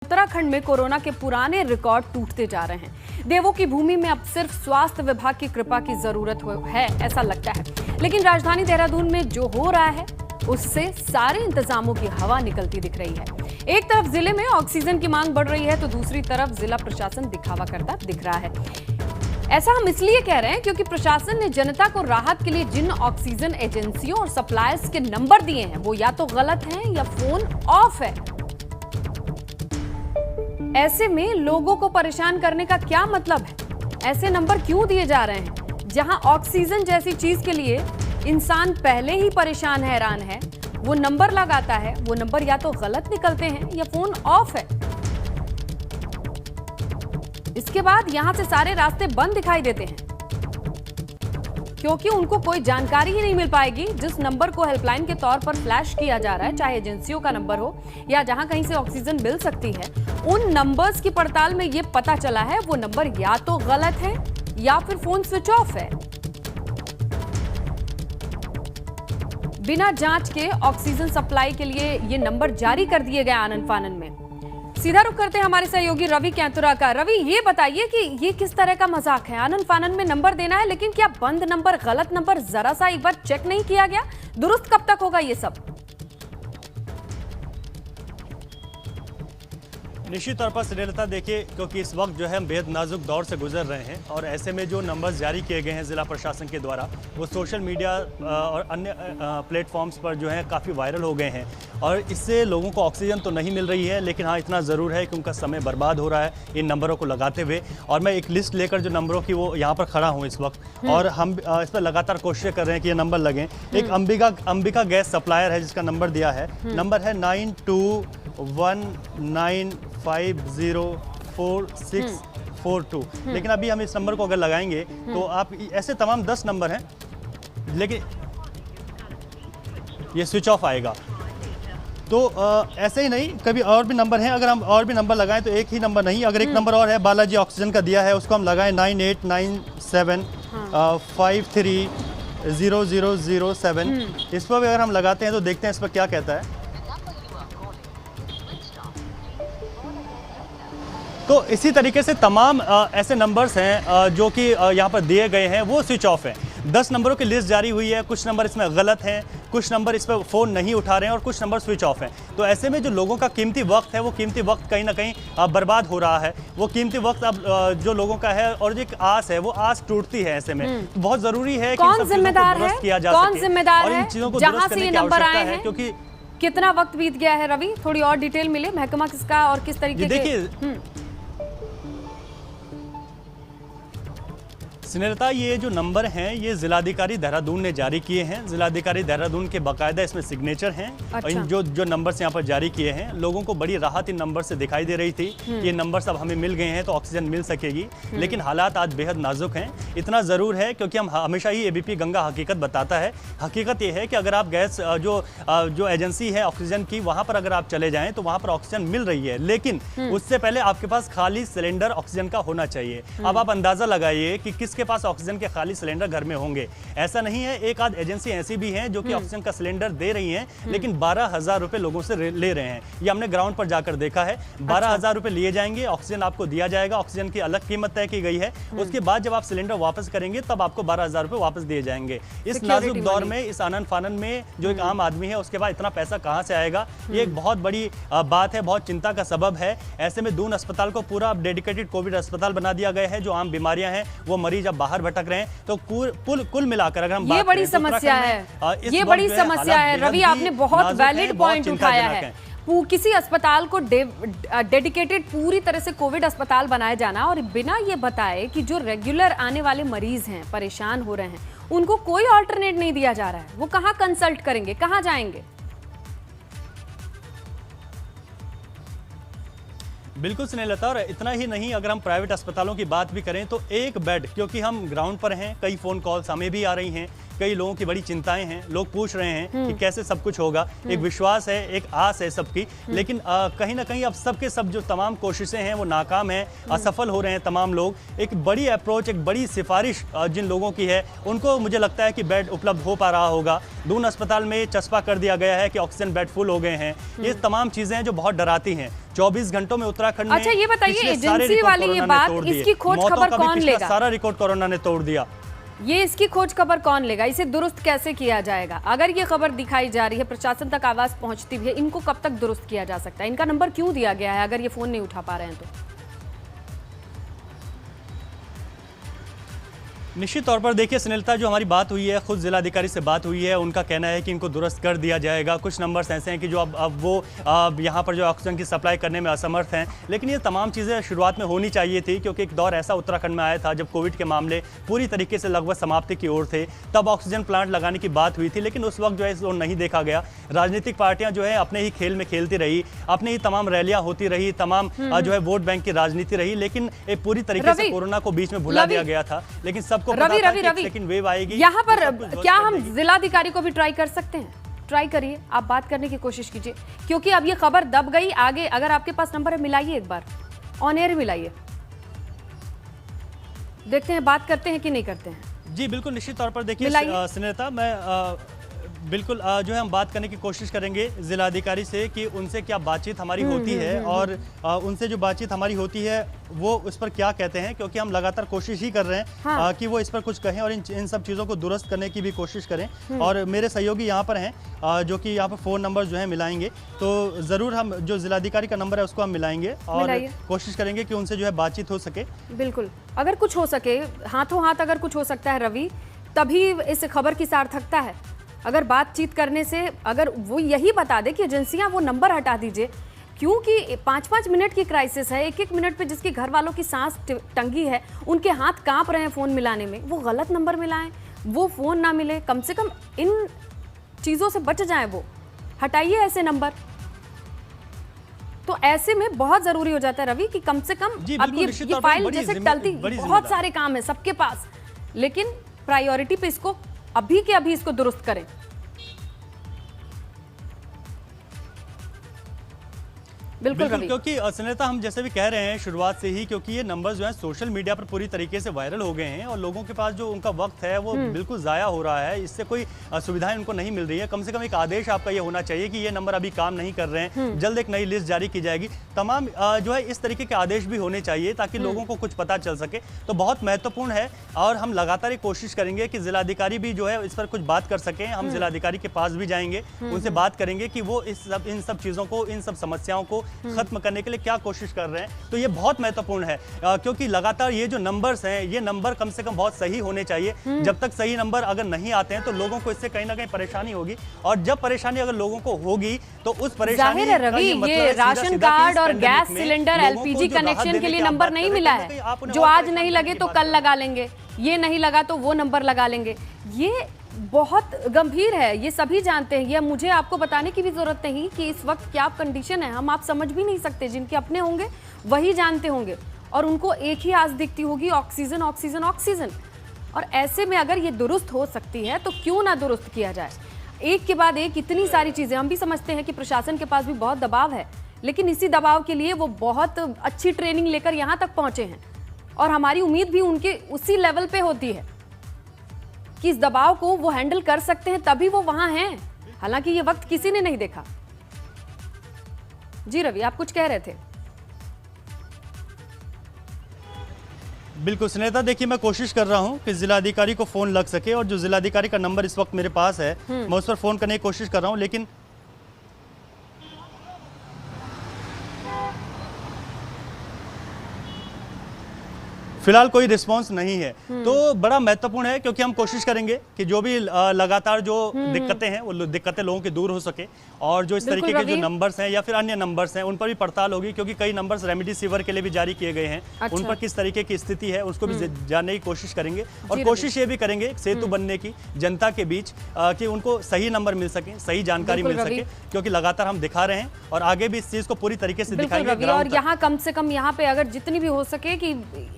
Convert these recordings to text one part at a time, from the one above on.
उत्तराखंड में कोरोना के पुराने रिकॉर्ड टूटते जा रहे हैं। देवों की भूमि में अब सिर्फ स्वास्थ्य विभाग की कृपा की जरूरत है, ऐसा लगता है। लेकिन राजधानी देहरादून में जो हो रहा है उससे सारे इंतजामों की हवा निकलती दिख रही है। एक तरफ जिले में ऑक्सीजन की मांग बढ़ रही है तो दूसरी तरफ जिला प्रशासन दिखावा करता दिख रहा है। ऐसा हम इसलिए कह रहे हैं क्योंकि प्रशासन ने जनता को राहत के लिए जिन ऑक्सीजन एजेंसियों और सप्लायर्स के नंबर दिए हैं वो या तो गलत हैं या फोन ऑफ है। ऐसे में लोगों को परेशान करने का क्या मतलब है? ऐसे नंबर क्यों दिए जा रहे हैं? जहां ऑक्सीजन जैसी चीज के लिए इंसान पहले ही परेशान हैरान है, वो नंबर लगाता है, वो नंबर या तो गलत निकलते हैं या फोन ऑफ है। इसके बाद यहां से सारे रास्ते बंद दिखाई देते हैं क्योंकि उनको कोई जानकारी ही नहीं मिल पाएगी। जिस नंबर को हेल्पलाइन के तौर पर फ्लैश किया जा रहा है, चाहे एजेंसियों का नंबर हो या जहां कहीं से ऑक्सीजन मिल सकती है, उन नंबर्स की पड़ताल में यह पता चला है वो नंबर या तो गलत है या फिर फोन स्विच ऑफ है। बिना जांच के ऑक्सीजन सप्लाई के लिए ये नंबर जारी कर दिए गए आनन फानन में। सीधा रुख करते हैं हमारे सहयोगी रवि कैंतुरा का। रवि, ये बताइए कि ये किस तरह का मजाक है? आनन फानन में नंबर देना है, लेकिन क्या बंद नंबर, गलत नंबर जरा सा एक बार चेक नहीं किया गया? दुरुस्त कब तक होगा ये सब? निश्चित तौर पर श्रीलता देखिए, क्योंकि इस वक्त जो है हम बेहद नाजुक दौर से गुजर रहे हैं और ऐसे में जो नंबर्स जारी किए गए हैं जिला प्रशासन के द्वारा वो सोशल मीडिया और अन्य प्लेटफॉर्म्स पर जो है काफ़ी वायरल हो गए हैं और इससे लोगों को ऑक्सीजन तो नहीं मिल रही है, लेकिन हाँ इतना ज़रूर है कि उनका समय बर्बाद हो रहा है इन नंबरों को लगाते हुए। और मैं एक लिस्ट लेकर जो नंबरों की वो यहाँ पर खड़ा हूँ इस वक्त और हम इस पर लगातार कोशिश कर रहे हैं कि ये नंबर लगें। एक अंबिका गैस सप्लायर है जिसका नंबर दिया है, नंबर है 9219504642। लेकिन अभी हम इस नंबर को अगर लगाएंगे तो आप ऐसे तमाम 10 नंबर हैं, लेकिन ये स्विच ऑफ आएगा। तो ऐसे ही नहीं, कभी और भी नंबर हैं, अगर हम और भी नंबर लगाएं तो एक ही नंबर नहीं, अगर एक नंबर और है बालाजी ऑक्सीजन का दिया है उसको हम लगाएं 9897530007। इस पर भी अगर हम लगाते हैं तो देखते हैं इस पर क्या कहता है। तो इसी तरीके से तमाम ऐसे नंबर्स हैं जो कि यहाँ पर दिए गए हैं वो स्विच ऑफ हैं। 10 नंबरों की लिस्ट जारी हुई है, कुछ नंबर इसमें गलत हैं, कुछ नंबर इस पर फ़ोन नहीं उठा रहे हैं और कुछ नंबर स्विच ऑफ हैं। तो ऐसे में जो लोगों का कीमती वक्त है वो कीमती वक्त कहीं ना कहीं बर्बाद हो रहा है। वो कीमती वक्त अब जो लोगों का है और जो एक आस है वो आस टूटती है। ऐसे में तो बहुत ज़रूरी है कि कौन जिम्मेदार है, कौन जिम्मेदार है जहाँ से ये नंबर आए हैं? क्योंकि कितना वक्त बीत गया है रवि, थोड़ी और डिटेल मिले, महकमा किसका और किस तरीके के? देखिए स्नेहलता, ये जो नंबर हैं ये जिलाधिकारी देहरादून ने जारी किए हैं। जिलाधिकारी देहरादून के बाकायदा इसमें सिग्नेचर हैं। अच्छा। इन जो नंबर्स यहाँ पर जारी किए हैं, लोगों को बड़ी राहत इन नंबर से दिखाई दे रही थी। ये नंबर्स अब हमें मिल गए हैं तो ऑक्सीजन मिल सकेगी, लेकिन हालात आज बेहद नाजुक हैं। इतना ज़रूर है क्योंकि हम हमेशा ही एबीपी गंगा हकीकत बताता है। हकीकत ये है कि अगर आप गैस जो एजेंसी है ऑक्सीजन की, वहाँ पर अगर आप चले जाएँ तो वहाँ पर ऑक्सीजन मिल रही है, लेकिन उससे पहले आपके पास खाली सिलेंडर ऑक्सीजन का होना चाहिए। अब आप अंदाज़ा लगाइए कि किस के पास ऑक्सीजन के खाली सिलेंडर घर में होंगे। ऐसा नहीं है, एक आध एजेंसी ऐसी भी हैं जो कि ऑक्सीजन का सिलेंडर दे रही हैं, लेकिन 12,000 रुपए लोगों से ले रहे हैं। ये हमने ग्राउंड पर जाकर देखा है। 12,000 रुपए लिए जाएंगे, ऑक्सीजन आपको दिया जाएगा, ऑक्सीजन की अलग कीमत तय की गई है। उसके बाद जब आप सिलेंडर वापस करेंगे तब आपको 12,000 रुपए वापस दिए जाएंगे। इस नाजुक दौर में, इस आनन फानन में जो एक आम आदमी है उसके बाद इतना पैसा कहां से आएगा, ये एक बहुत बड़ी बात है, बहुत चिंता का सबब है। ऐसे में दून अस्पताल को पूरा डेडिकेटेड कोविड अस्पताल बना दिया गया है। जो आम बीमारियां हैं वो मरीज अब बाहर भटक रहे हैं। तो कुल मिलाकर अगर हम ये बड़ी समस्या है, ये बड़ी समस्या है रवि, आपने बहुत वैलिड पॉइंट उठाया है। किसी अस्पताल को डेडिकेटेड पूरी तरह से कोविड अस्पताल बनाया जाना और बिना ये बताए कि जो रेगुलर आने वाले मरीज हैं, परेशान हो रहे हैं, उनको कोई ऑल्टरनेट नहीं दिया जा रहा है। वो कहाँ कंसल्ट करेंगे, कहाँ जाएंगे? बिल्कुल स्नेहलता, और इतना ही नहीं, अगर हम प्राइवेट अस्पतालों की बात भी करें तो एक बेड, क्योंकि हम ग्राउंड पर हैं, कई फ़ोन कॉल्स हमें भी आ रही हैं कई लोगों की बड़ी चिंताएं हैं, लोग पूछ रहे हैं कि कैसे सब कुछ होगा। एक विश्वास है, एक आस है सबकी, लेकिन कहीं ना कहीं अब सबके सब जो तमाम कोशिशें हैं वो नाकाम हैं, असफल हो रहे हैं तमाम लोग। एक बड़ी अप्रोच, एक बड़ी सिफारिश जिन लोगों की है उनको मुझे लगता है कि बेड उपलब्ध हो पा रहा होगा। दून अस्पताल में चस्पा कर दिया गया है कि ऑक्सीजन बेड फुल हो गए हैं। ये तमाम चीजें हैं जो बहुत डराती हैं। 24 घंटों में उत्तराखंड में, अच्छा ये बताइए, एजेंसी वाली ये बात, इसकी खोज खबर कौन लेगा? सारा रिकॉर्ड कोरोना ने तोड़ दिया। ये इसकी खोज खबर कौन लेगा? इसे दुरुस्त कैसे किया जाएगा? अगर ये खबर दिखाई जा रही है, प्रशासन तक आवाज पहुंचती भी है, इनको कब तक दुरुस्त किया जा सकता है? इनका नंबर क्यों दिया गया है अगर ये फोन नहीं उठा पा रहे हैं तो? निश्चित तौर पर देखिए सुनीलता, जो हमारी बात हुई है, खुद जिलाधिकारी से बात हुई है, उनका कहना है कि इनको दुरुस्त कर दिया जाएगा। कुछ नंबर्स ऐसे हैं कि जो अब वो यहाँ पर जो ऑक्सीजन की सप्लाई करने में असमर्थ हैं, लेकिन ये तमाम चीज़ें शुरुआत में होनी चाहिए थी, क्योंकि एक दौर ऐसा उत्तराखंड में आया था जब कोविड के मामले पूरी तरीके से लगभग समाप्ति की ओर थे। तब ऑक्सीजन प्लांट लगाने की बात हुई थी, लेकिन उस वक्त जो है इसको नहीं देखा गया। राजनीतिक पार्टियां जो है अपने ही खेल में खेलती रही, अपनी ही तमाम रैलियां होती रही, तमाम जो है वोट बैंक की राजनीति रही, लेकिन एक पूरी तरीके से कोरोना को बीच में भुला दिया गया था। लेकिन सबको रवि सेकंड वेव आएगी यहाँ पर, क्या हम जिलाधिकारी को भी ट्राई कर सकते हैं? ट्राई करिए, आप बात करने की कोशिश कीजिए, क्योंकि अब ये खबर दब गई। आगे अगर आपके पास नंबर है मिलाइए, एक बार ऑन एयर मिलाइए, देखते हैं बात करते हैं कि नहीं करते हैं। जी बिल्कुल, निश्चित तौर पर देखिए सुनीता, मैं बिल्कुल जो है हम बात करने की कोशिश करेंगे जिलाधिकारी से कि उनसे क्या बातचीत हमारी होती है और उनसे जो बातचीत हमारी होती है वो उस पर क्या कहते हैं, क्योंकि हम लगातार कोशिश ही कर रहे हैं कि वो इस पर कुछ कहें और इन सब चीज़ों को दुरुस्त करने की भी कोशिश करें। और मेरे सहयोगी यहाँ पर हैं जो कि यहाँ पर फ़ोन नंबर जो है मिलाएंगे, तो ज़रूर हम जो जिलाधिकारी का नंबर है उसको हम मिलाएंगे और कोशिश करेंगे कि उनसे जो है बातचीत हो सके। बिल्कुल, अगर कुछ हो सके, हाथों हाथ अगर कुछ हो सकता है रवि, तभी इस खबर की सार्थकता है। अगर बातचीत करने से, अगर वो यही बता दे कि एजेंसियां वो नंबर हटा दीजिए, क्योंकि 5-5 मिनट की क्राइसिस है, 1-1 मिनट पे जिसके घर वालों की सांस टंगी है, उनके हाथ कांप रहे हैं फ़ोन मिलाने में, वो गलत नंबर मिलाएं, वो फ़ोन ना मिले, कम से कम इन चीज़ों से बच जाएं, वो हटाइए ऐसे नंबर। तो ऐसे में बहुत ज़रूरी हो जाता है रवि कि कम से कम अब ये फाइल जैसे टलती, बहुत सारे काम है सबके पास, लेकिन प्रायोरिटी पे इसको अभी के अभी इसको दुरुस्त करें। बिल्कुल, क्योंकि सुनीता, हम जैसे भी कह रहे हैं शुरुआत से ही, क्योंकि ये नंबर्स जो है सोशल मीडिया पर पूरी तरीके से वायरल हो गए हैं और लोगों के पास जो उनका वक्त है वो बिल्कुल ज़ाया हो रहा है, इससे कोई सुविधाएं उनको नहीं मिल रही है। कम से कम एक आदेश आपका ये होना चाहिए कि ये नंबर अभी काम नहीं कर रहे हैं, जल्द एक नई लिस्ट जारी की जाएगी। तमाम जो है इस तरीके के आदेश भी होने चाहिए ताकि लोगों को कुछ पता चल सके। तो बहुत महत्वपूर्ण है और हम लगातार कोशिश करेंगे कि जिलाधिकारी भी जो है इस पर कुछ बात कर सकें। हम जिलाधिकारी के पास भी जाएंगे, उनसे बात करेंगे कि वो इन सब चीज़ों को, इन सब समस्याओं को खत्म करने के लिए क्या कोशिश कर रहे हैं। तो ये बहुत महत्वपूर्ण है क्योंकि लगातार ये जो नंबर्स हैं, ये नंबर कम से कम बहुत सही होने चाहिए। जब तक सही नंबर अगर नहीं आते हैं तो लोगों को इससे कहीं ना कहीं परेशानी होगी, और जब परेशानी अगर लोगों को होगी तो उस परेशानी का ये मतलब ये राशन कार्ड और गैस सिलेंडर, एलपीजी कनेक्शन के लिए नंबर नहीं मिला है, जो आज नहीं लगे तो कल लगा लेंगे, ये नहीं लगा तो वो नंबर लगा लेंगे। ये बहुत गंभीर है, ये सभी जानते हैं। ये मुझे आपको बताने की भी जरूरत नहीं कि इस वक्त क्या कंडीशन है, हम आप समझ भी नहीं सकते। जिनके अपने होंगे वही जानते होंगे, और उनको एक ही आस दिखती होगी, ऑक्सीजन ऑक्सीजन ऑक्सीजन। और ऐसे में अगर ये दुरुस्त हो सकती है तो क्यों ना दुरुस्त किया जाए। एक के बाद एक इतनी सारी चीजें, हम भी समझते हैं कि प्रशासन के पास भी बहुत दबाव है, लेकिन इसी दबाव के लिए वो बहुत अच्छी ट्रेनिंग लेकर यहाँ तक पहुंचे हैं, और हमारी उम्मीद भी उनके उसी लेवल पे होती है कि इस दबाव को वो हैंडल कर सकते हैं, तभी वो वहां हैं। हालांकि ये वक्त किसी ने नहीं देखा। जी रवि, आप कुछ कह रहे थे। बिल्कुल सुनीता, देखिए मैं कोशिश कर रहा हूं कि जिलाधिकारी को फोन लग सके, और जो जिलाधिकारी का नंबर इस वक्त मेरे पास है मैं उस पर फोन करने की कोशिश कर रहा हूं, लेकिन फिलहाल कोई रिस्पांस नहीं है। तो बड़ा महत्वपूर्ण है, क्योंकि हम कोशिश करेंगे कि जो भी लगातार जो दिक्कतें हैं वो दिक्कतें लोगों की दूर हो सके, और जो इस तरीके के जो नंबर्स हैं या फिर अन्य नंबर्स हैं उन पर भी पड़ताल होगी, क्योंकि कई नंबर्स रेमडेसिविर के लिए भी जारी किए गए हैं। अच्छा। उन पर किस तरीके की स्थिति है उसको भी जानने की कोशिश करेंगे, और कोशिश ये भी करेंगे एक सेतु बनने की जनता के बीच, कि उनको सही नंबर मिल सके, सही जानकारी मिल सके, क्योंकि लगातार हम दिखा रहे हैं और आगे भी इस चीज को पूरी तरीके से दिखाएंगे। और यहाँ कम से कम यहाँ पे अगर जितनी भी हो सके कि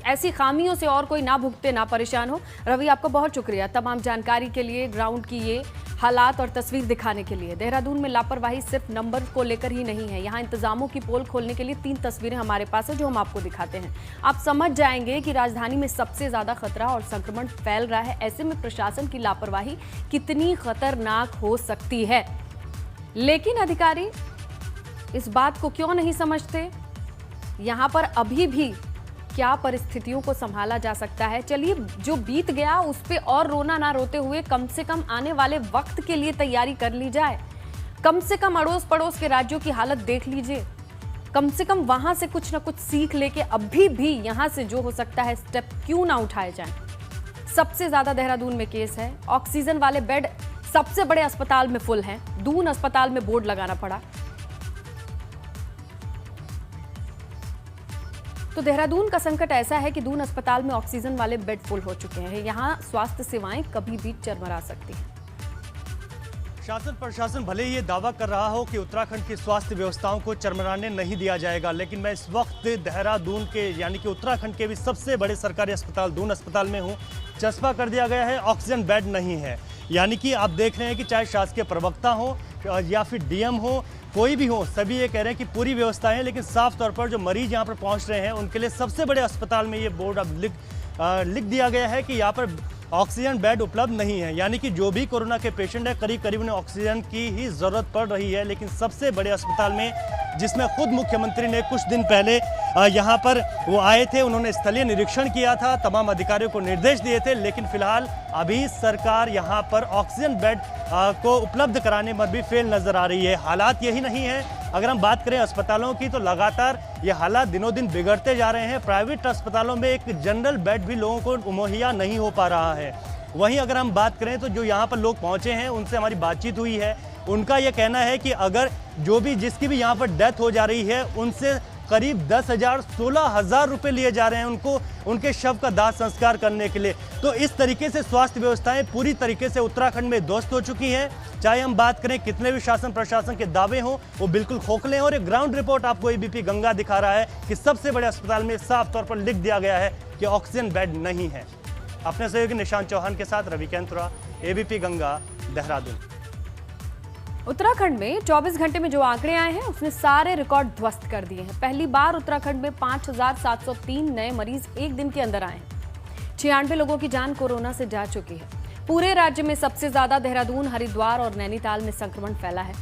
ऐसी खामियों से और कोई ना भुगते ना परेशान हो। रवि, आपका बहुत शुक्रिया तमाम जानकारी के लिए, ग्राउंड की ये हालात और तस्वीर दिखाने के लिए। देहरादून में लापरवाही सिर्फ नंबर को लेकर ही नहीं है, यहाँ इंतजामों की पोल खोलने के लिए 3 तस्वीरें हमारे पास है जो हम आपको दिखाते हैं। आप समझ जाएंगे कि राजधानी में सबसे ज्यादा खतरा और संक्रमण फैल रहा है। ऐसे में प्रशासन की लापरवाही कितनी खतरनाक हो सकती है, लेकिन अधिकारी इस बात को क्यों नहीं समझते? यहाँ पर अभी भी क्या परिस्थितियों को संभाला जा सकता है? चलिए, जो बीत गया उस पे और रोना ना रोते हुए कम से कम आने वाले वक्त के लिए तैयारी कर ली जाए। कम से कम अड़ोस पड़ोस के राज्यों की हालत देख लीजिए, कम से कम वहां से कुछ ना कुछ सीख लेके अभी भी यहां से जो हो सकता है स्टेप क्यों ना उठाए जाएं। सबसे ज्यादा देहरादून में केस है, ऑक्सीजन वाले बेड सबसे बड़े अस्पताल में फुल हैं। दून अस्पताल में बोर्ड लगाना पड़ा। तो देहरादून का संकट ऐसा है कि दून अस्पताल में ऑक्सीजन वाले बेड फुल हो चुके हैं। यहाँ स्वास्थ्य सेवाएं कभी भी चरमरा सकती हैं। शासन प्रशासन भले ही ये दावा कर रहा हो कि उत्तराखंड की स्वास्थ्य व्यवस्थाओं को चरमराने नहीं दिया जाएगा, लेकिन मैं इस वक्त देहरादून के यानी कि उत्तराखंड के भी सबसे बड़े सरकारी अस्पताल दून अस्पताल में हूँ। चस्पा कर दिया गया है, ऑक्सीजन बेड नहीं है। यानी कि आप देख रहे हैं कि चाहे शासकीय प्रवक्ता हो या फिर डीएम हो, कोई भी हो, सभी ये कह रहे हैं कि पूरी व्यवस्था है, लेकिन साफ तौर पर जो मरीज यहाँ पर पहुँच रहे हैं उनके लिए सबसे बड़े अस्पताल में ये बोर्ड अब लिख दिया गया है कि यहाँ पर ऑक्सीजन बेड उपलब्ध नहीं है। यानी कि जो भी कोरोना के पेशेंट है करीब करीब उन्हें ऑक्सीजन की ही ज़रूरत पड़ रही है। लेकिन सबसे बड़े अस्पताल में, जिसमें खुद मुख्यमंत्री ने कुछ दिन पहले यहाँ पर वो आए थे, उन्होंने स्थलीय निरीक्षण किया था, तमाम अधिकारियों को निर्देश दिए थे, लेकिन फिलहाल अभी सरकार यहाँ पर ऑक्सीजन बेड को उपलब्ध कराने में भी फेल नज़र आ रही है। हालात यही नहीं है। अगर हम बात करें अस्पतालों की तो लगातार ये हालात दिनों दिन बिगड़ते जा रहे हैं। प्राइवेट अस्पतालों में एक जनरल बेड भी लोगों को मुहैया नहीं हो पा रहा है। वहीं अगर हम बात करें तो जो यहाँ पर लोग पहुँचे हैं उनसे हमारी बातचीत हुई है, उनका ये कहना है कि अगर जिसकी भी यहाँ पर डेथ हो जा रही है उनसे करीब 10,000 16,000 रुपये लिए जा रहे हैं उनको उनके शव का दाह संस्कार करने के लिए। तो इस तरीके से स्वास्थ्य व्यवस्थाएं पूरी तरीके से उत्तराखंड में ध्वस्त हो चुकी हैं। चाहे हम बात करें कितने भी शासन प्रशासन के दावे हों, वो बिल्कुल खोखले हैं। और एक ग्राउंड रिपोर्ट आपको एबीपी गंगा दिखा रहा है कि सबसे बड़े अस्पताल में साफ तौर पर लिख दिया गया है कि ऑक्सीजन बेड नहीं है। अपने सहयोगी निशांत चौहान के साथ रवि कैंतुरा, एबीपी गंगा, देहरादून। उत्तराखंड में 24 घंटे में जो आंकड़े आए हैं उसने सारे रिकॉर्ड ध्वस्त कर दिए हैं। पहली बार उत्तराखंड में 5,703 नए मरीज एक दिन के अंदर आए हैं। 96 लोगों की जान कोरोना से जा चुकी है। पूरे राज्य में सबसे ज्यादा देहरादून, हरिद्वार और नैनीताल में संक्रमण फैला है।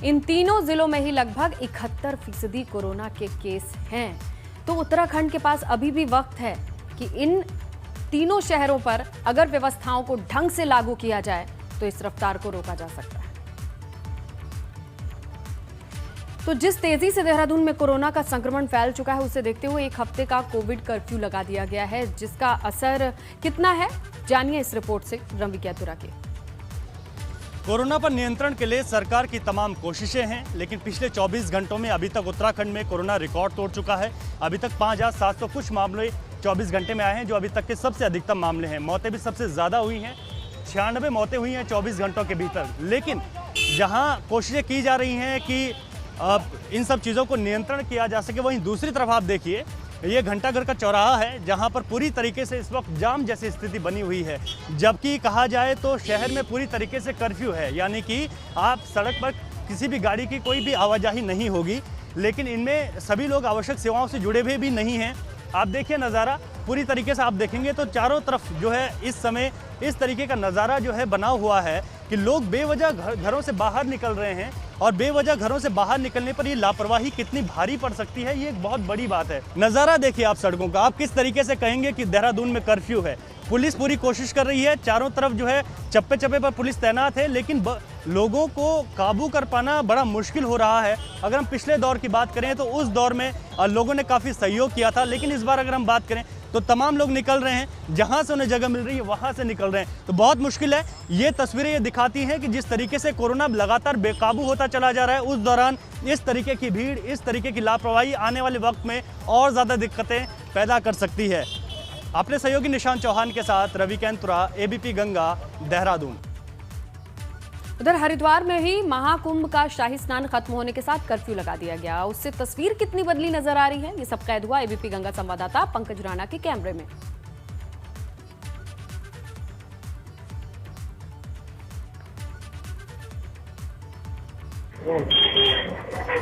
इन तीनों जिलों में ही लगभग 71% कोरोना के केस हैं। तो उत्तराखंड के पास अभी भी वक्त है कि इन तीनों शहरों पर अगर व्यवस्थाओं को ढंग से लागू किया जाए तो इस रफ्तार को रोका जा सकता है। तो जिस तेजी से देहरादून में कोरोना का संक्रमण फैल चुका है उसे देखते हुए 1 हफ्ते का कोविड कर्फ्यू लगा दिया गया है, जिसका असर कितना है जानिए इस रिपोर्ट से रवि कैंतुरा की। कोरोना पर नियंत्रण के लिए सरकार की तमाम कोशिशें हैं, लेकिन पिछले 24 घंटों में अभी तक उत्तराखंड में कोरोना रिकॉर्ड तोड़ चुका है। अभी तक 5,700 कुछ मामले 24 घंटे में आए हैं, जो अभी तक के सबसे अधिकतम मामले हैं। मौतें भी सबसे ज़्यादा हुई हैं, 96 मौतें हुई हैं 24 घंटों के भीतर। लेकिन जहाँ कोशिशें की जा रही हैं कि इन सब चीज़ों को नियंत्रण किया जा सके, वहीं दूसरी तरफ आप देखिए ये घंटाघर का चौराहा है, जहां पर पूरी तरीके से इस वक्त जाम जैसी स्थिति बनी हुई है। जबकि कहा जाए तो शहर में पूरी तरीके से कर्फ्यू है, यानी कि आप सड़क पर किसी भी गाड़ी की कोई भी आवाजाही नहीं होगी। लेकिन इनमें सभी लोग आवश्यक सेवाओं से जुड़े हुए भी नहीं हैं। आप देखिए नज़ारा, पूरी तरीके से आप देखेंगे तो चारों तरफ जो है इस समय इस तरीके का नज़ारा जो है बना हुआ है कि लोग बेवजह घरों से बाहर निकल रहे हैं। और बेवजह घरों से बाहर निकलने पर ये लापरवाही कितनी भारी पड़ सकती है, ये एक बहुत बड़ी बात है। नज़ारा देखिए आप सड़कों का, आप किस तरीके से कहेंगे कि देहरादून में कर्फ्यू है। पुलिस पूरी कोशिश कर रही है, चारों तरफ जो है चप्पे चप्पे पर पुलिस तैनात है, लेकिन लोगों को काबू कर पाना बड़ा मुश्किल हो रहा है। अगर हम पिछले दौर की बात करें तो उस दौर में लोगों ने काफ़ी सहयोग किया था, लेकिन इस बार अगर हम बात करें तो तमाम लोग निकल रहे हैं, जहां से उन्हें जगह मिल रही है वहां से निकल रहे हैं। तो बहुत मुश्किल है। ये तस्वीरें ये दिखाती हैं कि जिस तरीके से कोरोना लगातार बेकाबू होता चला जा रहा है, उस दौरान इस तरीके की भीड़, इस तरीके की लापरवाही आने वाले वक्त में और ज़्यादा दिक्कतें पैदा कर सकती है। अपने सहयोगी निशांत चौहान के साथ रवि कैंतुरा, एबीपी गंगा, देहरादून। उधर हरिद्वार में ही महाकुंभ का शाही स्नान खत्म होने के साथ कर्फ्यू लगा दिया गया। उससे तस्वीर कितनी बदली नजर आ रही है, ये सब कैद हुआ एबीपी गंगा संवाददाता पंकज राणा के कैमरे में।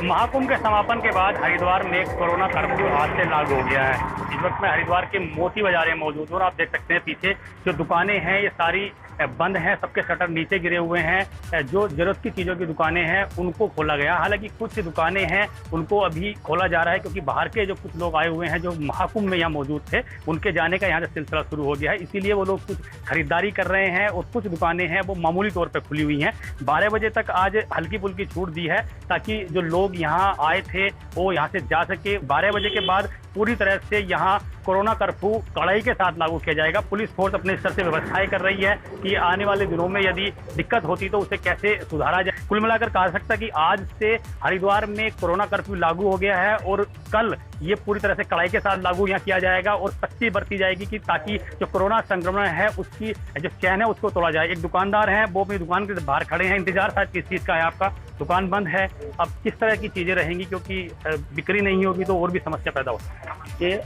महाकुंभ के समापन के बाद हरिद्वार में कोरोना कर्फ्यू आज से लागू हो गया है। इस वक्त मैं हरिद्वार के मोती बाजार में मौजूद हूँ और आप देख सकते हैं पीछे जो दुकानें हैं ये सारी बंद हैं, सबके शटर नीचे गिरे हुए हैं। जो जरूरत की चीज़ों की दुकानें हैं उनको खोला गया, हालांकि कुछ दुकानें हैं उनको अभी खोला जा रहा है क्योंकि बाहर के जो कुछ लोग आए हुए हैं जो महाकुंभ में यहाँ मौजूद थे उनके जाने का यहाँ से सिलसिला शुरू हो गया है, इसीलिए वो लोग कुछ खरीदारी कर रहे हैं और कुछ दुकानें हैं वो मामूली तौर पर खुली हुई हैं। 12 बजे तक आज हल्की फुल्की छूट दी है ताकि जो लोग यहाँ आए थे वो यहाँ से जा सके। 12 बजे के बाद पूरी तरह से यहाँ कोरोना कर्फ्यू कड़ाई के साथ लागू किया जाएगा। पुलिस फोर्स अपने स्तर से व्यवस्थाएं कर रही है कि आने वाले दिनों में यदि दिक्कत होती तो उसे कैसे सुधारा जाए। कुल मिलाकर कहा सकता है कि आज से हरिद्वार में कोरोना कर्फ्यू लागू हो गया है और कल ये पूरी तरह से कड़ाई के साथ लागू यहाँ किया जाएगा और सख्ती बरती जाएगी कि ताकि जो कोरोना संक्रमण है उसकी जो चैन है उसको तोड़ा जाए। एक दुकानदार है वो अपनी दुकान के बाहर खड़े हैं, इंतजार शायद किस चीज़ का है आपका, दुकान बंद है, अब किस तरह की चीज़ें रहेंगी क्योंकि बिक्री नहीं होगी तो और भी समस्या पैदा हो सकती है। ये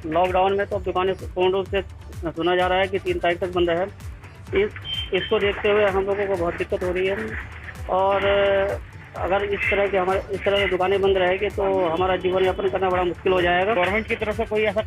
लॉकडाउन में तो दुकानें पूर्ण रूप से सुना जा रहा है कि 3 तारीख तक बंद है। इसको देखते हुए हम लोगों को बहुत दिक्कत हो रही है और अगर इस तरह की दुकानें बंद रहेगी तो हमारा जीवन यापन करना बड़ा मुश्किल हो जाएगा। गवर्नमेंट की तरफ से कोई ऐसा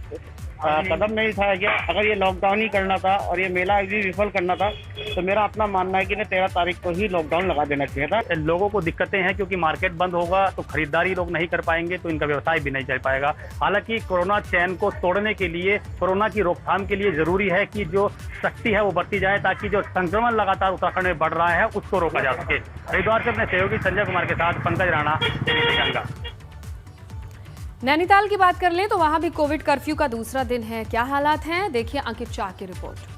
कदम नहीं उठाया गया। अगर ये लॉकडाउन ही करना था और ये मेला भी विफल करना था तो मेरा अपना मानना है कि 13 तारीख को ही लॉकडाउन लगा देना चाहिए था। लोगों को दिक्कतें हैं क्योंकि मार्केट बंद होगा तो खरीदारी लोग नहीं कर पाएंगे तो इनका व्यवसाय भी नहीं चल पाएगा। हालांकि कोरोना चैन को तोड़ने के लिए, कोरोना की रोकथाम के लिए जरूरी है कि जो सख्ती है वो बरती जाए ताकि जो संक्रमण लगातार उत्तराखंड में बढ़ रहा है उसको रोका जा सके। हरिद्वार से अपने सहयोगी संजय कुमार के साथ पंकज राणा, एबीपी गंगा। नैनीताल की बात कर लें तो वहां भी कोविड कर्फ्यू का दूसरा दिन है। क्या हालात हैं, देखिए अंकित शाह की रिपोर्ट।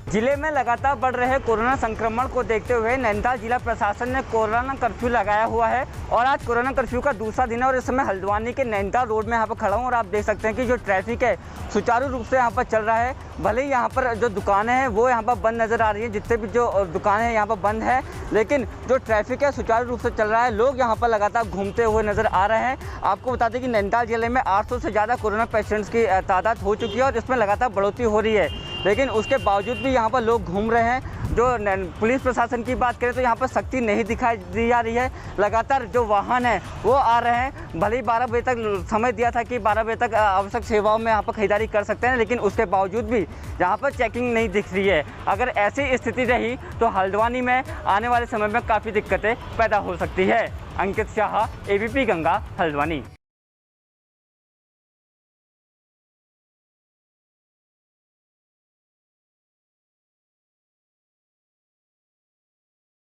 जिले में लगातार बढ़ रहे कोरोना संक्रमण को देखते हुए नैनीताल जिला प्रशासन ने कोरोना कर्फ्यू लगाया हुआ है और आज कोरोना कर्फ्यू का दूसरा दिन है और इस समय हल्द्वानी के नैनीताल रोड में यहाँ पर खड़ा हूँ और आप देख सकते हैं कि जो ट्रैफिक है सुचारू रूप से यहाँ पर चल रहा है। भले ही यहाँ पर जो दुकानें हैं वो यहाँ पर बंद नज़र आ रही है, जितने भी जो दुकानें हैं यहाँ पर बंद है, लेकिन जो ट्रैफिक है सुचारू रूप से चल रहा है। लोग यहाँ पर लगातार घूमते हुए नज़र आ रहे हैं। आपको बता दें कि नैनीताल जिले में 800 से ज़्यादा कोरोना पेशेंट्स की तादाद हो चुकी है और इसमें लगातार बढ़ोतरी हो रही है, लेकिन उसके बावजूद भी यहाँ पर लोग घूम रहे हैं। जो पुलिस प्रशासन की बात करें तो यहाँ पर सख्ती नहीं दिखाई दी जा रही है। लगातार जो वाहन है वो आ रहे हैं। भले ही 12 बजे तक समय दिया था कि 12 बजे तक आवश्यक सेवाओं में यहाँ पर खरीदारी कर सकते हैं, लेकिन उसके बावजूद भी यहाँ पर चेकिंग नहीं दिख रही है। अगर ऐसी स्थिति रही तो हल्द्वानी में आने वाले समय में काफ़ी दिक्कतें पैदा हो सकती है। अंकित शाह, एबीपी गंगा, हल्द्वानी।